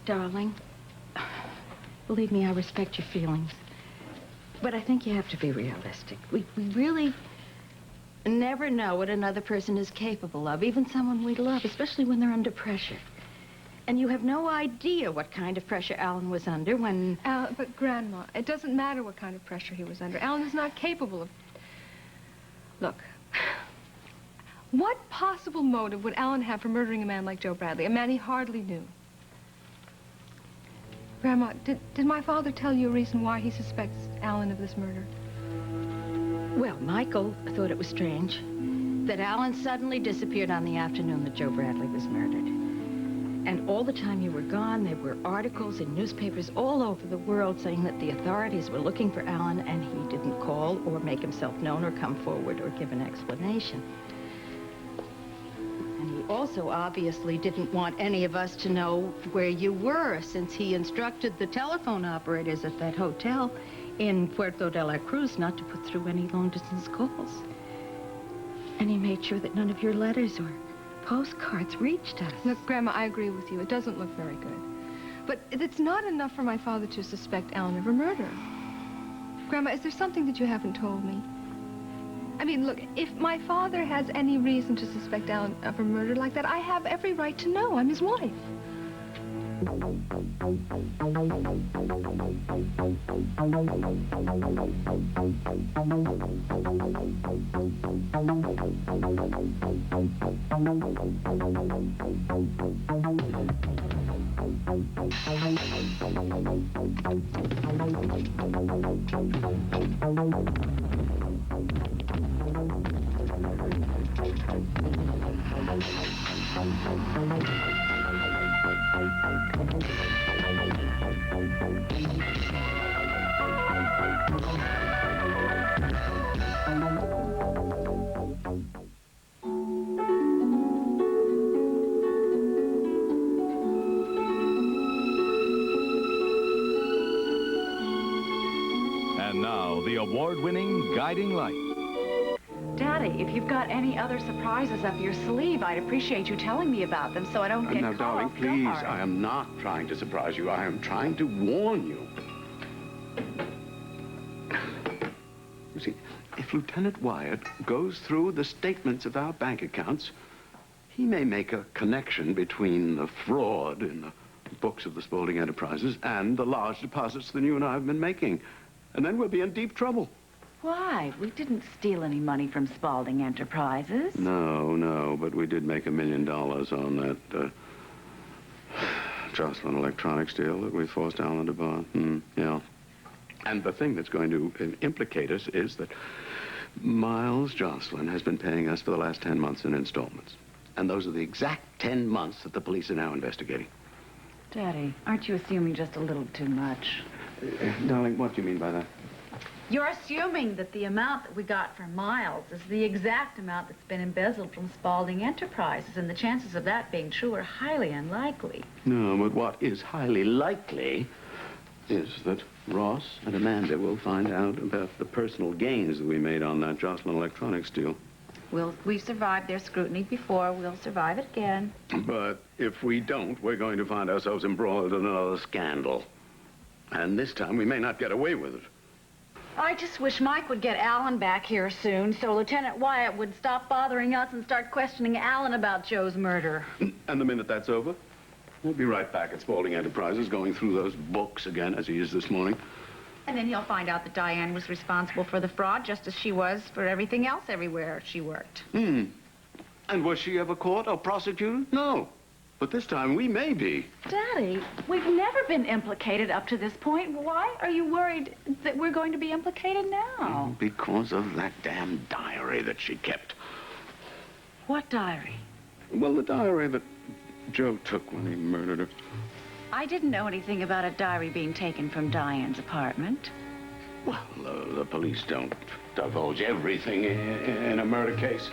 Darling, believe me, I respect your feelings. But I think you have to be realistic. We really never know what another person is capable of, even someone we love, especially when they're under pressure. And you have no idea what kind of pressure Alan was under when... But Grandma, it doesn't matter what kind of pressure he was under. Alan is not capable of... Look, what possible motive would Alan have for murdering a man like Joe Bradley, a man he hardly knew? Grandma, did my father tell you a reason why he suspects Alan of this murder? Well, Michael thought it was strange that Alan suddenly disappeared on the afternoon that Joe Bradley was murdered. And all the time you were gone, there were articles in newspapers all over the world saying that the authorities were looking for Alan, and he didn't call or make himself known or come forward or give an explanation. And he also obviously didn't want any of us to know where you were, since he instructed the telephone operators at that hotel in Puerto de la Cruz not to put through any long-distance calls. And he made sure that none of your letters or postcards reached us. Look, Grandma, I agree with you. It doesn't look very good. But it's not enough for my father to suspect Alan of a murder. Grandma, is there something that you haven't told me? I mean, look, if my father has any reason to suspect Alan of a murder like that, I have every right to know. I'm his wife. And now, the award-winning Guiding Light. Daddy, if you've got any other surprises up your sleeve, I'd appreciate you telling me about them so I don't get Now, caught darling, off please, guard. I am not trying to surprise you. I am trying to warn you. You see, if Lieutenant Wyatt goes through the statements of our bank accounts, he may make a connection between the fraud in the books of the Spaulding Enterprises and the large deposits that you and I have been making. And then we'll be in deep trouble. Why? We didn't steal any money from Spaulding Enterprises. No, but we did make $1 million on that Jocelyn Electronics deal that we forced Alan to buy. Yeah. And the thing that's going to implicate us is that Miles Jocelyn has been paying us for the last 10 months in installments. And those are the exact 10 months that the police are now investigating. Daddy, aren't you assuming just a little too much? Darling, what do you mean by that? You're assuming that the amount that we got from Miles is the exact amount that's been embezzled from Spaulding Enterprises, and the chances of that being true are highly unlikely. No, but what is highly likely is that Ross and Amanda will find out about the personal gains that we made on that Jocelyn Electronics deal. We've survived their scrutiny before. We'll survive it again. But if we don't, we're going to find ourselves embroiled in another scandal. And this time, we may not get away with it. I just wish Mike would get Alan back here soon so Lieutenant Wyatt would stop bothering us and start questioning Alan about Joe's murder. And the minute that's over, we'll be right back at Spaulding Enterprises going through those books again, as he is this morning. And then he'll find out that Diane was responsible for the fraud just as she was for everything else everywhere she worked. And was she ever caught or prosecuted? No. But this time, we may be. Daddy, we've never been implicated up to this point. Why are you worried that we're going to be implicated now? Because of that damn diary that she kept. What diary? Well, the diary that Joe took when he murdered her. I didn't know anything about a diary being taken from Diane's apartment. Well, the police don't divulge everything in a murder case.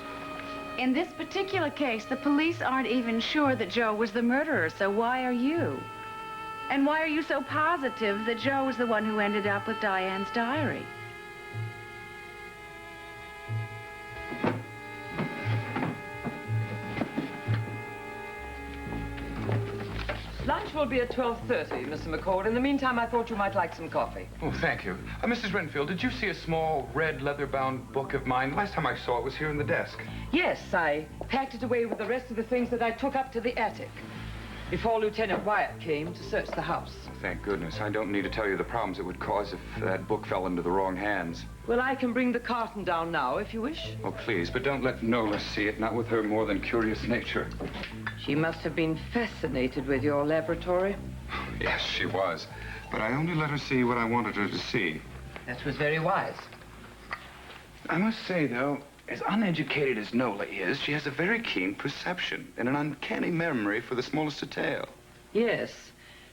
In this particular case, the police aren't even sure that Joe was the murderer, so why are you? And why are you so positive that Joe was the one who ended up with Diane's diary? Lunch will be at 12:30, Mr. McCord. In the meantime, I thought you might like some coffee. Oh, thank you. Mrs. Renfield, did you see a small red leather-bound book of mine? Last time I saw it was here in the desk. Yes, I packed it away with the rest of the things that I took up to the attic before Lieutenant Wyatt came to search the house. Thank goodness. I don't need to tell you the problems it would cause if that book fell into the wrong hands. Well, I can bring the carton down now, if you wish. Oh, please, but don't let Nola see it, not with her more than curious nature. She must have been fascinated with your laboratory. Yes, she was. But I only let her see what I wanted her to see. That was very wise. I must say, though, as uneducated as Nola is, she has a very keen perception and an uncanny memory for the smallest detail. Yes.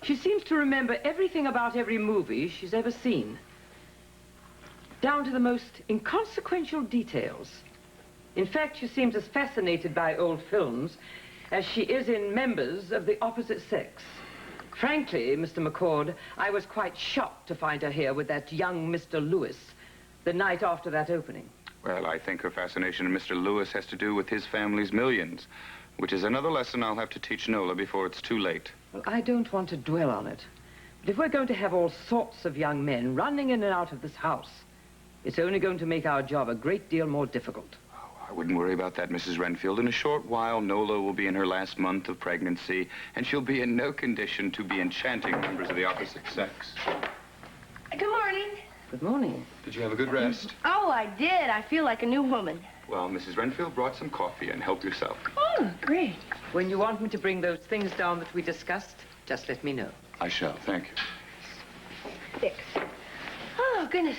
She seems to remember everything about every movie she's ever seen, down to the most inconsequential details. In fact, she seems as fascinated by old films as she is in members of the opposite sex. Frankly, Mr. McCord, I was quite shocked to find her here with that young Mr. Lewis the night after that opening. Well, I think her fascination with Mr. Lewis has to do with his family's millions, which is another lesson I'll have to teach Nola before it's too late. Well, I don't want to dwell on it. But if we're going to have all sorts of young men running in and out of this house, it's only going to make our job a great deal more difficult. I wouldn't worry about that, Mrs. Renfield. In a short while, Nola will be in her last month of pregnancy, and she'll be in no condition to be enchanting members of the opposite sex. Good morning. Good morning. Did you have a good rest? Oh, I did. I feel like a new woman. Well, Mrs. Renfield brought some coffee, and help yourself. Oh, great. When you want me to bring those things down that we discussed, just let me know. I shall, thank you. Thanks. Oh, goodness.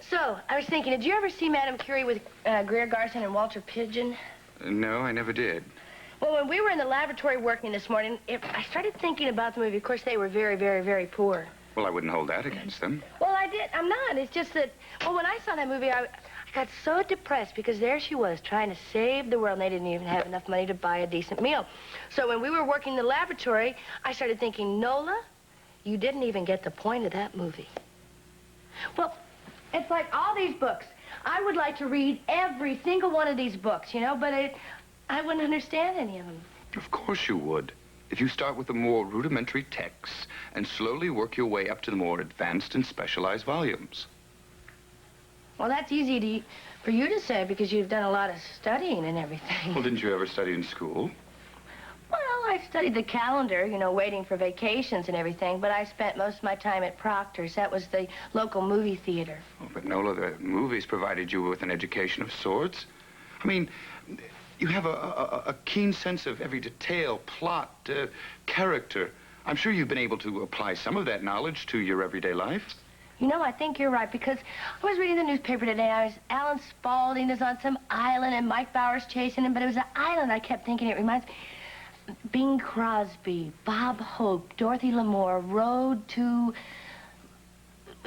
So, I was thinking, did you ever see Madame Curie with Greer Garson and Walter Pidgeon? No, I never did. Well, when we were in the laboratory working this morning, I started thinking about the movie. Of course, they were very, very, very poor. Well, I wouldn't hold that against them. Well, I did. I'm not. It's just that, well, when I saw that movie, I got so depressed because there she was trying to save the world, and they didn't even have enough money to buy a decent meal. So when we were working in the laboratory, I started thinking, Nola, you didn't even get the point of that movie. Well, it's like all these books. I would like to read every single one of these books, you know, but I wouldn't understand any of them. Of course you would. If you start with the more rudimentary texts and slowly work your way up to the more advanced and specialized volumes. Well, that's easy for you to say because you've done a lot of studying and everything. Well, didn't you ever study in school? Well, I studied the calendar, you know, waiting for vacations and everything, but I spent most of my time at Proctor's. That was the local movie theater. Oh, but Nola, the movies provided you with an education of sorts. I mean, you have a keen sense of every detail, plot, character. I'm sure you've been able to apply some of that knowledge to your everyday life. You know, I think you're right, because I was reading the newspaper today. Alan Spaulding is on some island, and Mike Bauer's chasing him, but it was an island. I kept thinking it reminds me. Bing Crosby, Bob Hope, Dorothy L'Amour, Road to...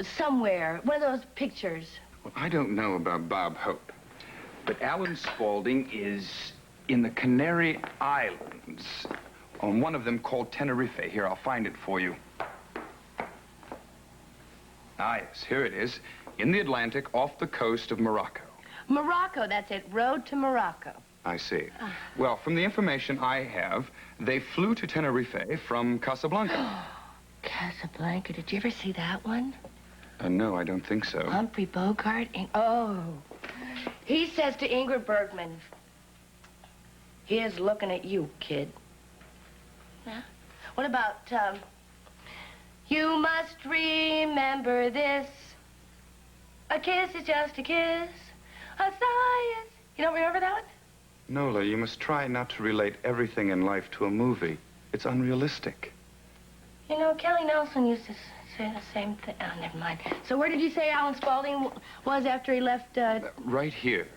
somewhere. One of those pictures. Well, I don't know about Bob Hope, but Alan Spaulding is in the Canary Islands, on one of them called Tenerife. Here, I'll find it for you. Ah, yes, here it is, in the Atlantic, off the coast of Morocco. Morocco, that's it. Road to Morocco. I see. Well, from the information I have, they flew to Tenerife from Casablanca. Casablanca, did you ever see that one? No, I don't think so. Humphrey Bogart? Oh. He says to Ingrid Bergman, here's looking at you, kid. Yeah. What about, you must remember this. A kiss is just a kiss. A sigh is... You don't remember that one? Nola, you must try not to relate everything in life to a movie. It's unrealistic. You know, Kelly Nelson used to say the same thing. Oh, never mind. So where did you say Alan Spaulding was after he left, Right here,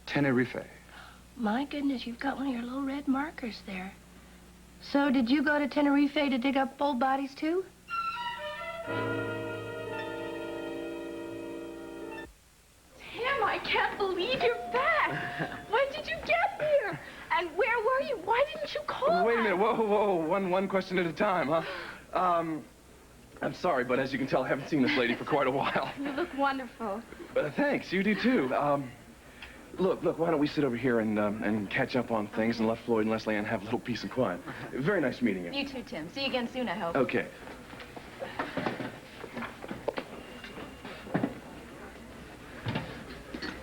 Tenerife. My goodness, you've got one of your little red markers there. So did you go to Tenerife to dig up old bodies, too? Tim, I can't believe you're back. When did you get here? And where were you? Why didn't you call Wait a us? minute. Whoa. One question at a time, huh? I'm sorry, but as you can tell, I haven't seen this lady for quite a while. You look wonderful. Thanks. You do, too. Look, why don't we sit over here and catch up on things and let Floyd and Leslie Ann have a little peace and quiet. Very nice meeting you. You too, Tim. See you again soon, I hope. Okay.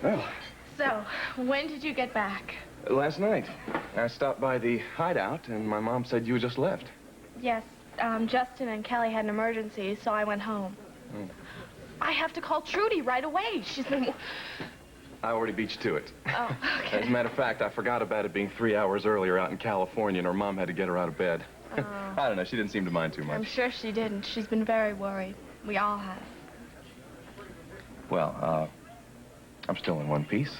Well, So, when did you get back? last night, I stopped by the hideout, and my mom said you had just left. Yes, Justin and Kelly had an emergency, so I went home. I have to call Trudy right away. She's been... I already beat you to it. Oh, okay. As a matter of fact, I forgot about it being 3 hours earlier out in California, and her mom had to get her out of bed. I don't know, she didn't seem to mind too much. I'm sure she didn't. She's been very worried. We all have. Well, I'm still in one piece,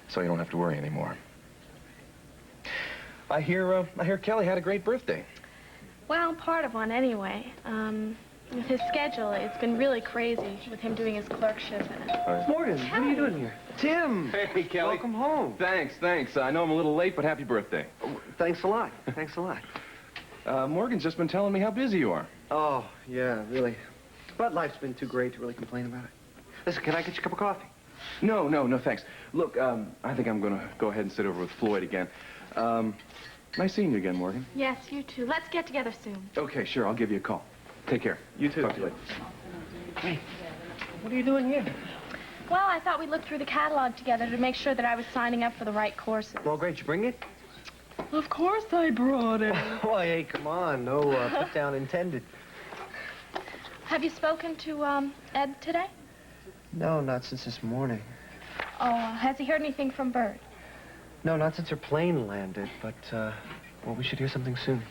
so you don't have to worry anymore. I hear Kelly had a great birthday. Well, part of one anyway. With his schedule, it's been really crazy with him doing his clerkship. Morgan, what are you doing here? Tim! Hey, Kelly. Welcome home. Thanks. I know I'm a little late, but happy birthday. Oh, thanks a lot. Thanks a lot. Morgan's just been telling me how busy you are. Oh, yeah, really. But life's been too great to really complain about it. Listen, can I get you a cup of coffee? No, thanks. Look, I think I'm gonna go ahead and sit over with Floyd again. Nice seeing you again, Morgan. Yes, you too. Let's get together soon. Okay, sure, I'll give you a call. Take care. You too. Talk to you later. Hey, what are you doing here? Well, I thought we'd look through the catalog together to make sure that I was signing up for the right courses. Well, great. You bring it? Of course I brought it. Oh, hey, come on. No put down intended. Have you spoken to, Ed today? No, not since this morning. Oh, has he heard anything from Bert? No, not since her plane landed, but, well, we should hear something soon.